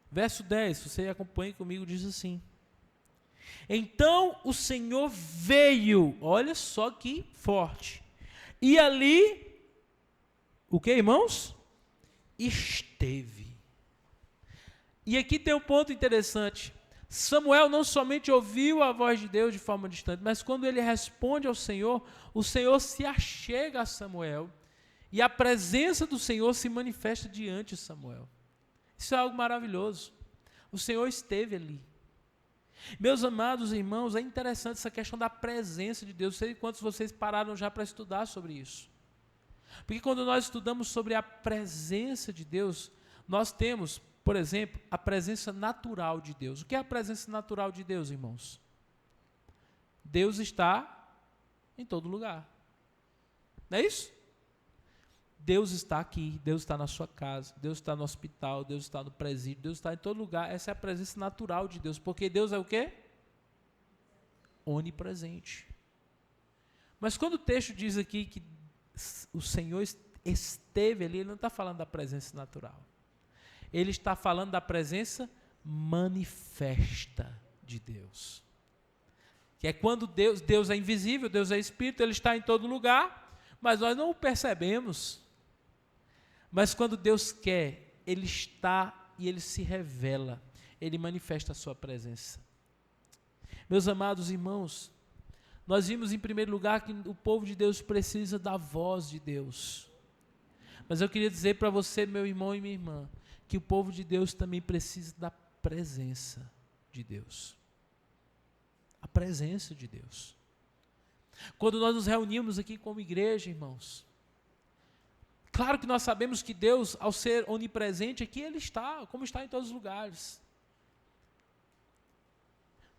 Verso 10, você acompanha comigo, diz assim: então o Senhor veio, olha só que forte, E ali, o que, irmãos? Esteve. E aqui tem um ponto interessante. Samuel não somente ouviu a voz de Deus de forma distante, mas quando ele responde ao Senhor, o Senhor se achega a Samuel e a presença do Senhor se manifesta diante de Samuel. Isso é algo maravilhoso. O Senhor esteve ali. Meus amados irmãos, é interessante essa questão da presença de Deus. Não sei quantos de vocês pararam já para estudar sobre isso. Porque quando nós estudamos sobre a presença de Deus, nós temos, por exemplo, a presença natural de Deus. O que é a presença natural de Deus, irmãos? Deus está em todo lugar. Não é isso? Deus está aqui, Deus está na sua casa, Deus está no hospital, Deus está no presídio, Deus está em todo lugar. Essa é a presença natural de Deus, porque Deus é o quê? Onipresente. Mas quando o texto diz aqui que o Senhor esteve ali, ele não está falando da presença natural. Ele está falando da presença manifesta de Deus. Que é quando Deus é invisível, Deus é Espírito, Ele está em todo lugar, mas nós não o percebemos. Mas quando Deus quer, Ele está e Ele se revela, Ele manifesta a sua presença. Meus amados irmãos, nós vimos em primeiro lugar que o povo de Deus precisa da voz de Deus. Mas eu queria dizer para você, meu irmão e minha irmã, que o povo de Deus também precisa da presença de Deus. A presença de Deus. Quando nós nos reunimos aqui como igreja, irmãos, claro que nós sabemos que Deus, ao ser onipresente aqui, Ele está, como está em todos os lugares.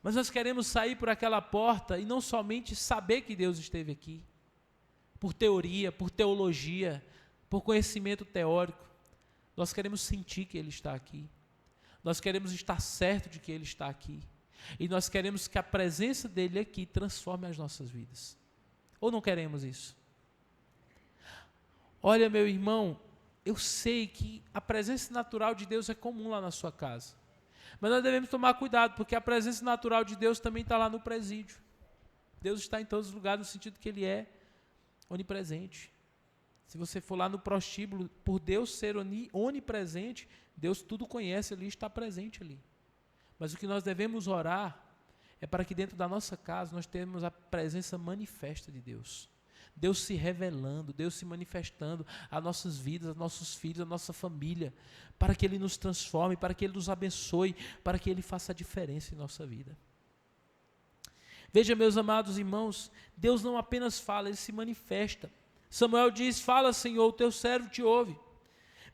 Mas nós queremos sair por aquela porta e não somente saber que Deus esteve aqui, por teoria, por teologia, por conhecimento teórico. Nós queremos sentir que Ele está aqui. Nós queremos estar certo de que Ele está aqui. E nós queremos que a presença dEle aqui transforme as nossas vidas. Ou não queremos isso? Olha, meu irmão, eu sei que a presença natural de Deus é comum lá na sua casa. Mas nós devemos tomar cuidado, porque a presença natural de Deus também está lá no presídio. Deus está em todos os lugares, no sentido que Ele é onipresente. Se você for lá no prostíbulo, por Deus ser onipresente, Deus tudo conhece ali, está presente ali. Mas o que nós devemos orar é para que dentro da nossa casa nós tenhamos a presença manifesta de Deus. Deus se revelando, Deus se manifestando a nossas vidas, a nossos filhos, a nossa família, para que Ele nos transforme, para que Ele nos abençoe, para que Ele faça a diferença em nossa vida. Veja, meus amados irmãos, Deus não apenas fala, Ele se manifesta. Samuel diz: fala, Senhor, o teu servo te ouve.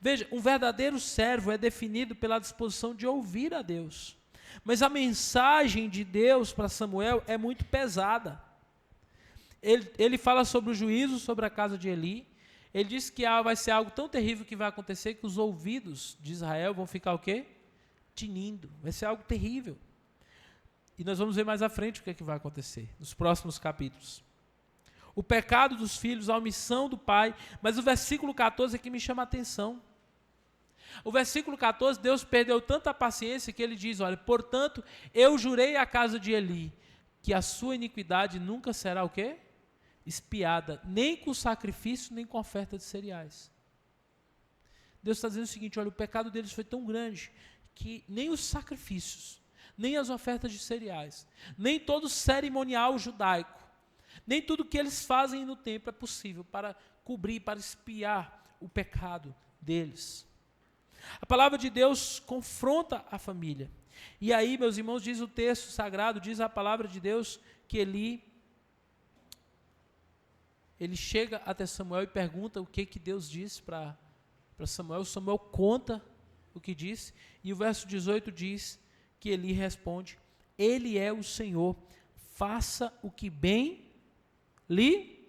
Veja, um verdadeiro servo é definido pela disposição de ouvir a Deus. Mas a mensagem de Deus para Samuel é muito pesada. Ele fala sobre o juízo sobre a casa de Eli. Ele diz que vai ser algo tão terrível que vai acontecer que os ouvidos de Israel vão ficar o quê? Tinindo. Vai ser algo terrível. E nós vamos ver mais à frente o que é que vai acontecer, nos próximos capítulos. O pecado dos filhos, a omissão do pai. Mas o versículo 14 é que me chama a atenção. O versículo 14, Deus perdeu tanta paciência que Ele diz: olha, portanto, eu jurei à casa de Eli que a sua iniquidade nunca será o quê? Espiada, nem com sacrifício, nem com oferta de cereais. Deus está dizendo o seguinte: olha, o pecado deles foi tão grande que nem os sacrifícios, nem as ofertas de cereais, nem todo o cerimonial judaico, nem tudo que eles fazem no templo é possível para cobrir, para espiar o pecado deles. A palavra de Deus confronta a família. E aí, meus irmãos, diz o texto sagrado, diz a palavra de Deus, que ele chega até Samuel e pergunta o que Deus disse para Samuel. Samuel conta o que disse, e o verso 18 diz que Eli responde: Ele é o Senhor, faça o que bem lhe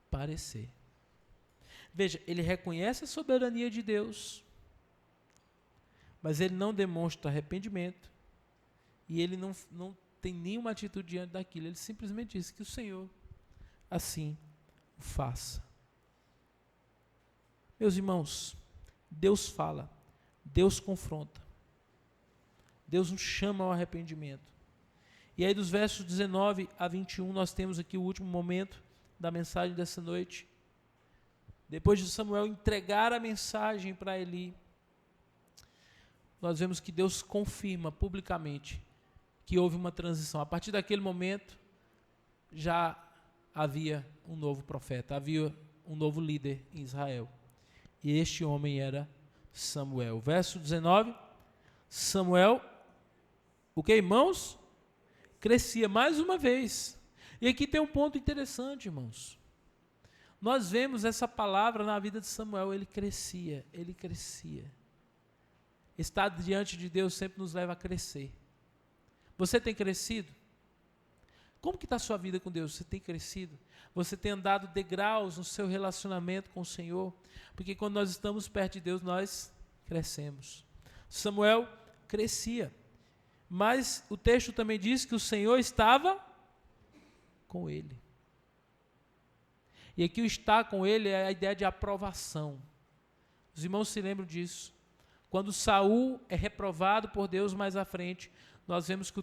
parecer. Veja, ele reconhece a soberania de Deus, mas ele não demonstra arrependimento, e ele não tem nenhuma atitude diante daquilo. Ele simplesmente diz que o Senhor assim o faça. Meus irmãos, Deus fala, Deus confronta, Deus nos chama ao arrependimento. E aí dos versos 19 a 21 nós temos aqui o último momento da mensagem dessa noite. depois de Samuel entregar a mensagem para Eli, nós vemos que Deus confirma publicamente que houve uma transição. A partir daquele momento, já havia um novo profeta, havia um novo líder em Israel. E este homem era Samuel. Verso 19, Samuel, o que, irmãos? Crescia mais uma vez. E aqui tem um ponto interessante, irmãos. Nós vemos essa palavra na vida de Samuel, ele crescia, ele crescia. Estar diante de Deus sempre nos leva a crescer. Você tem crescido? Como que está a sua vida com Deus? Você tem crescido? Você tem andado degraus no seu relacionamento com o Senhor? Porque quando nós estamos perto de Deus, nós crescemos. Samuel crescia. Mas o texto também diz que o Senhor estava com ele. E aqui o estar com ele é a ideia de aprovação. Os irmãos se lembram disso. Quando Saul é reprovado por Deus mais à frente, nós vemos que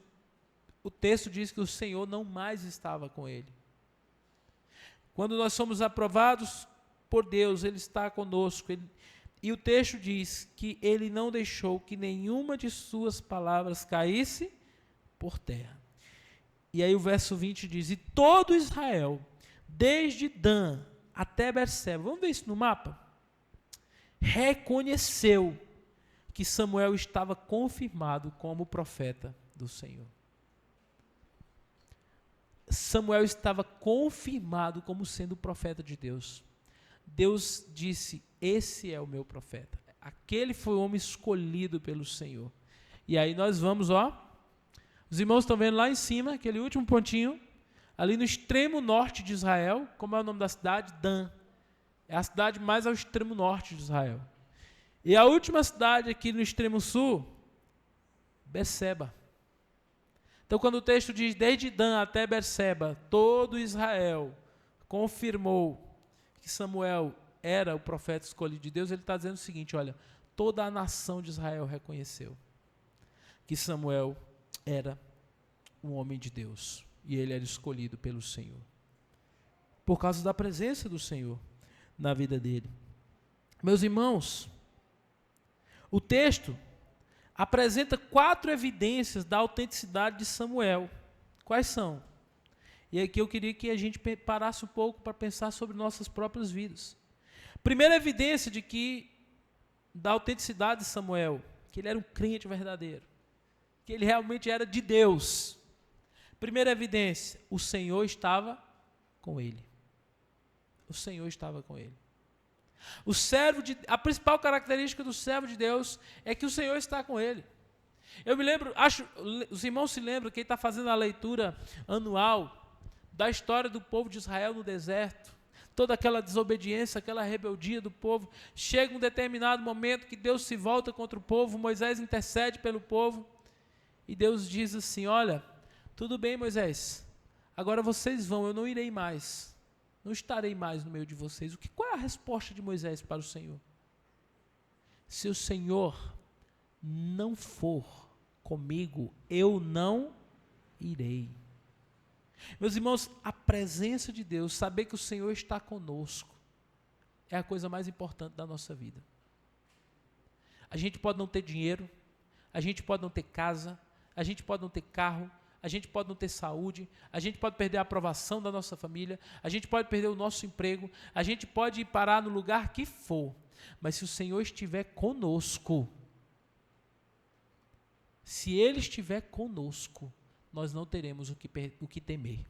o texto diz que o Senhor não mais estava com ele. Quando nós somos aprovados por Deus, Ele está conosco. E o texto diz que Ele não deixou que nenhuma de suas palavras caísse por terra. E aí o verso 20 diz, e todo Israel, desde Dan até Berseba, vamos ver isso no mapa? Reconheceu que Samuel estava confirmado como profeta do Senhor. Samuel estava confirmado como sendo o profeta de Deus. Deus disse, esse é o meu profeta. Aquele foi o homem escolhido pelo Senhor. E aí nós vamos, os irmãos estão vendo lá em cima, aquele último pontinho, ali no extremo norte de Israel, como é o nome da cidade? Dan. É a cidade mais ao extremo norte de Israel. E a última cidade aqui no extremo sul, Berseba. Então, quando o texto diz, desde Dan até Berseba, todo Israel confirmou que Samuel era o profeta escolhido de Deus, ele está dizendo o seguinte, olha, toda a nação de Israel reconheceu que Samuel era um homem de Deus, e ele era escolhido pelo Senhor, por causa da presença do Senhor na vida dele. Meus irmãos, o texto apresenta 4 evidências da autenticidade de Samuel. Quais são? E aqui eu queria que a gente parasse um pouco para pensar sobre nossas próprias vidas. Primeira evidência da autenticidade de Samuel, que ele era um crente verdadeiro, que ele realmente era de Deus. Primeira evidência, o Senhor estava com ele. O Senhor estava com ele. A principal característica do servo de Deus é que o Senhor está com ele. Eu me lembro, os irmãos se lembram, quem está fazendo a leitura anual da história do povo de Israel no deserto, toda aquela desobediência, aquela rebeldia do povo, chega um determinado momento que Deus se volta contra o povo, Moisés intercede pelo povo, e Deus diz assim, olha, tudo bem Moisés, agora vocês vão, eu não irei mais, não estarei mais no meio de vocês. Qual é a resposta de Moisés para o Senhor? Se o Senhor não for comigo, eu não irei. Meus irmãos, a presença de Deus, saber que o Senhor está conosco, é a coisa mais importante da nossa vida. A gente pode não ter dinheiro, a gente pode não ter casa, a gente pode não ter carro, a gente pode não ter saúde, a gente pode perder a aprovação da nossa família, a gente pode perder o nosso emprego, a gente pode ir parar no lugar que for, mas se o Senhor estiver conosco, se Ele estiver conosco, nós não teremos o que temer.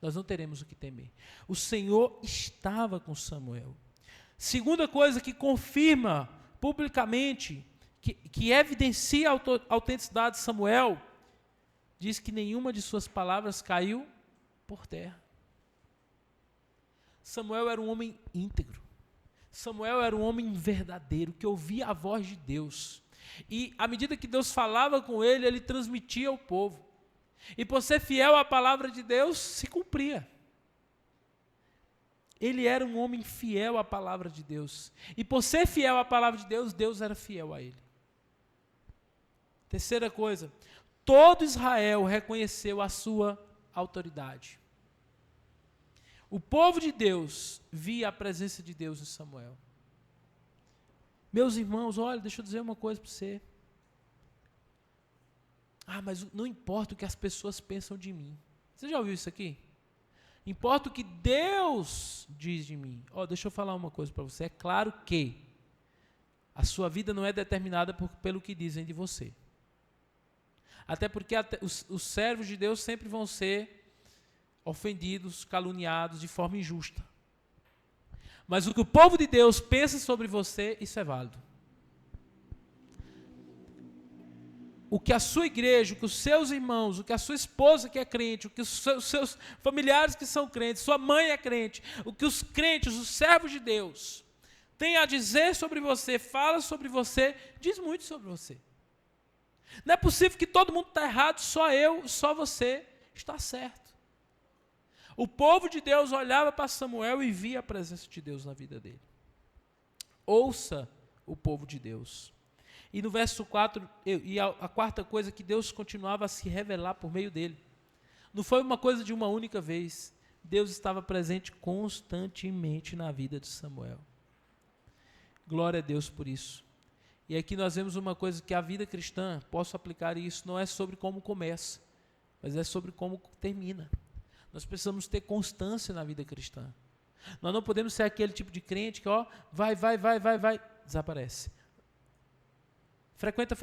Nós não teremos o que temer. O Senhor estava com Samuel. Segunda coisa que confirma publicamente, que evidencia a autenticidade de Samuel, diz que nenhuma de suas palavras caiu por terra. Samuel era um homem íntegro. Samuel era um homem verdadeiro, que ouvia a voz de Deus. E à medida que Deus falava com ele, ele transmitia ao povo. E por ser fiel à palavra de Deus, se cumpria. Ele era um homem fiel à palavra de Deus. E por ser fiel à palavra de Deus, Deus era fiel a ele. Terceira coisa, todo Israel reconheceu a sua autoridade. O povo de Deus via a presença de Deus em Samuel. Meus irmãos, olha, deixa eu dizer uma coisa para você. Mas não importa o que as pessoas pensam de mim. Você já ouviu isso aqui? Importa o que Deus diz de mim. Deixa eu falar uma coisa para você. É claro que a sua vida não é determinada pelo que dizem de você. Até porque os servos de Deus sempre vão ser ofendidos, caluniados de forma injusta. Mas o que o povo de Deus pensa sobre você, isso é válido. O que a sua igreja, o que os seus irmãos, o que a sua esposa que é crente, o que os seus familiares que são crentes, sua mãe é crente, o que os crentes, os servos de Deus, têm a dizer sobre você, fala sobre você, diz muito sobre você. Não é possível que todo mundo está errado, só você está certo. O povo de Deus olhava para Samuel e via a presença de Deus na vida dele. Ouça o povo de Deus. E no verso 4, a quarta coisa, que Deus continuava a se revelar por meio dele. Não foi uma coisa de uma única vez. Deus estava presente constantemente na vida de Samuel. Glória a Deus por isso. E aqui nós vemos uma coisa, que a vida cristã, posso aplicar isso, não é sobre como começa, mas é sobre como termina. Nós precisamos ter constância na vida cristã. Nós não podemos ser aquele tipo de crente que vai, desaparece. Frequenta,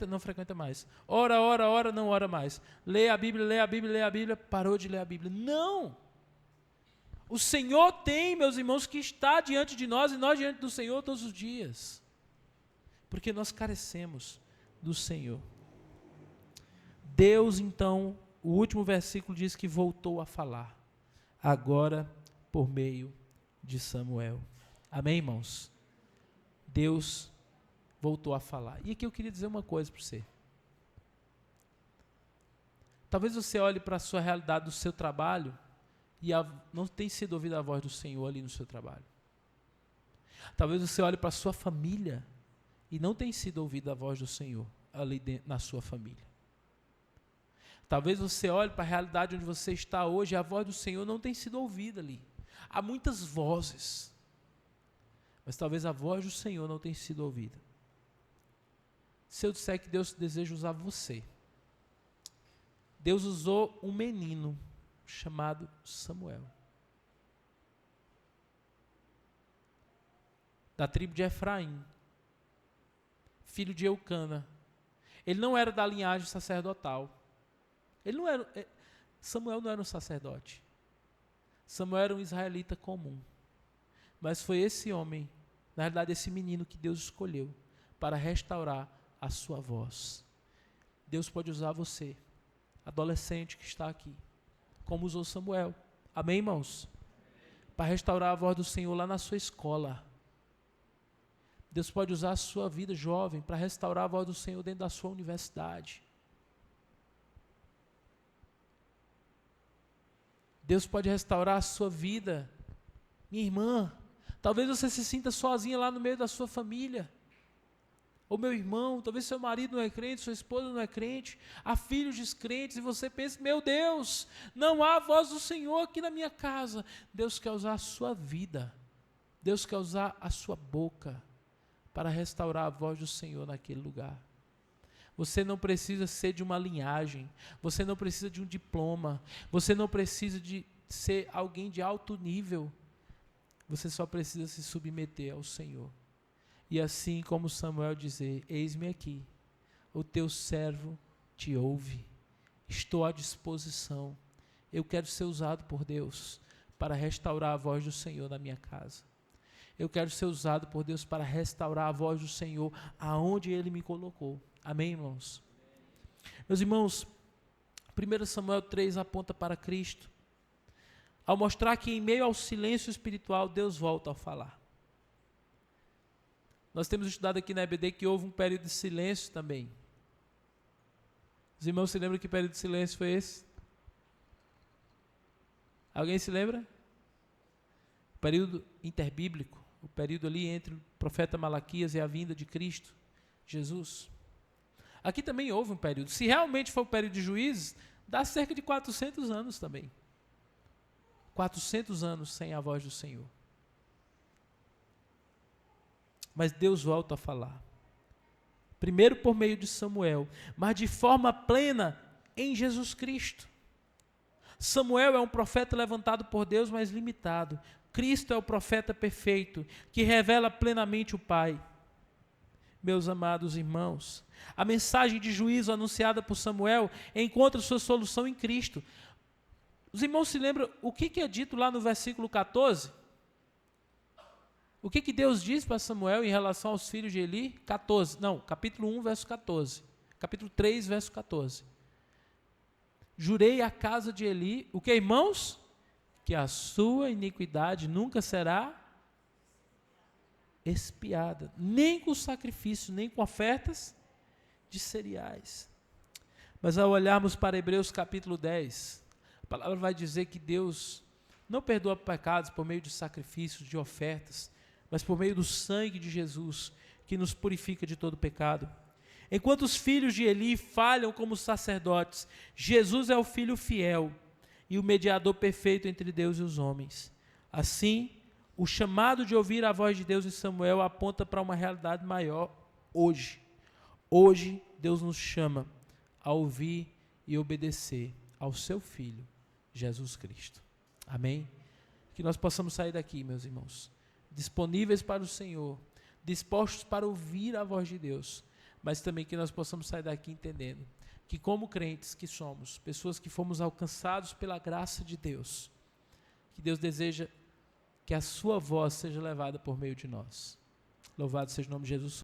não frequenta mais. Ora, não ora mais. Lê a Bíblia, parou de ler a Bíblia. Não! O Senhor tem, meus irmãos, que está diante de nós e nós diante do Senhor todos os dias. Porque nós carecemos do Senhor. Deus, então, o último versículo diz que voltou a falar. Agora, por meio de Samuel. Amém, irmãos? Deus voltou a falar. E aqui eu queria dizer uma coisa para você. Talvez você olhe para a sua realidade do seu trabalho e não tem sido ouvida a voz do Senhor ali no seu trabalho. Talvez você olhe para a sua família e não tem sido ouvida a voz do Senhor ali na sua família. Talvez você olhe para a realidade onde você está hoje e a voz do Senhor não tem sido ouvida ali. Há muitas vozes, mas talvez a voz do Senhor não tenha sido ouvida. Se eu disser que Deus deseja usar você, Deus usou um menino chamado Samuel, da tribo de Efraim, filho de Eucana. Ele não era da linhagem sacerdotal. Samuel não era um sacerdote. Samuel era um israelita comum. Mas foi esse homem, na realidade esse menino, que Deus escolheu para restaurar a sua voz. Deus pode usar você, adolescente que está aqui, como usou Samuel. Amém, irmãos? Para restaurar a voz do Senhor lá na sua escola. Deus pode usar a sua vida jovem para restaurar a voz do Senhor dentro da sua universidade. Deus pode restaurar a sua vida. Minha irmã, talvez você se sinta sozinha lá no meio da sua família. Ou meu irmão, talvez seu marido não é crente, sua esposa não é crente, há filhos descrentes, e você pensa, meu Deus, não há voz do Senhor aqui na minha casa. Deus quer usar a sua vida, Deus quer usar a sua boca para restaurar a voz do Senhor naquele lugar. Você não precisa ser de uma linhagem, você não precisa de um diploma, você não precisa de ser alguém de alto nível, você só precisa se submeter ao Senhor. E assim como Samuel dizer, eis-me aqui, o teu servo te ouve, estou à disposição, eu quero ser usado por Deus para restaurar a voz do Senhor na minha casa. Eu quero ser usado por Deus para restaurar a voz do Senhor aonde Ele me colocou. Amém, irmãos? Meus irmãos, 1 Samuel 3 aponta para Cristo, ao mostrar que em meio ao silêncio espiritual, Deus volta a falar. Nós temos estudado aqui na EBD que houve um período de silêncio também. Os irmãos se lembram que período de silêncio foi esse? Alguém se lembra? O período interbíblico, o período ali entre o profeta Malaquias e a vinda de Cristo, Jesus. Aqui também houve um período. Se realmente for o período de Juízes, dá cerca de 400 anos também. 400 anos sem a voz do Senhor. Mas Deus volta a falar. Primeiro por meio de Samuel, mas de forma plena em Jesus Cristo. Samuel é um profeta levantado por Deus, mas limitado. Cristo é o profeta perfeito, que revela plenamente o Pai. Meus amados irmãos, a mensagem de juízo anunciada por Samuel encontra sua solução em Cristo. Os irmãos se lembram o que é dito lá no versículo 14? O que Deus diz para Samuel em relação aos filhos de Eli? Capítulo 1, verso 14. Capítulo 3, verso 14. Jurei à casa de Eli, o que, irmãos? Que a sua iniquidade nunca será expiada, nem com sacrifício, nem com ofertas de cereais. Mas ao olharmos para Hebreus capítulo 10, a palavra vai dizer que Deus não perdoa pecados por meio de sacrifícios, de ofertas, mas por meio do sangue de Jesus, que nos purifica de todo pecado. Enquanto os filhos de Eli falham como sacerdotes, Jesus é o Filho fiel e o mediador perfeito entre Deus e os homens. Assim, o chamado de ouvir a voz de Deus em Samuel aponta para uma realidade maior hoje. Hoje, Deus nos chama a ouvir e obedecer ao seu Filho, Jesus Cristo. Amém? Que nós possamos sair daqui, meus irmãos, disponíveis para o Senhor, dispostos para ouvir a voz de Deus, mas também que nós possamos sair daqui entendendo que, como crentes que somos, pessoas que fomos alcançados pela graça de Deus, que Deus deseja que a sua voz seja levada por meio de nós. Louvado seja o nome de Jesus.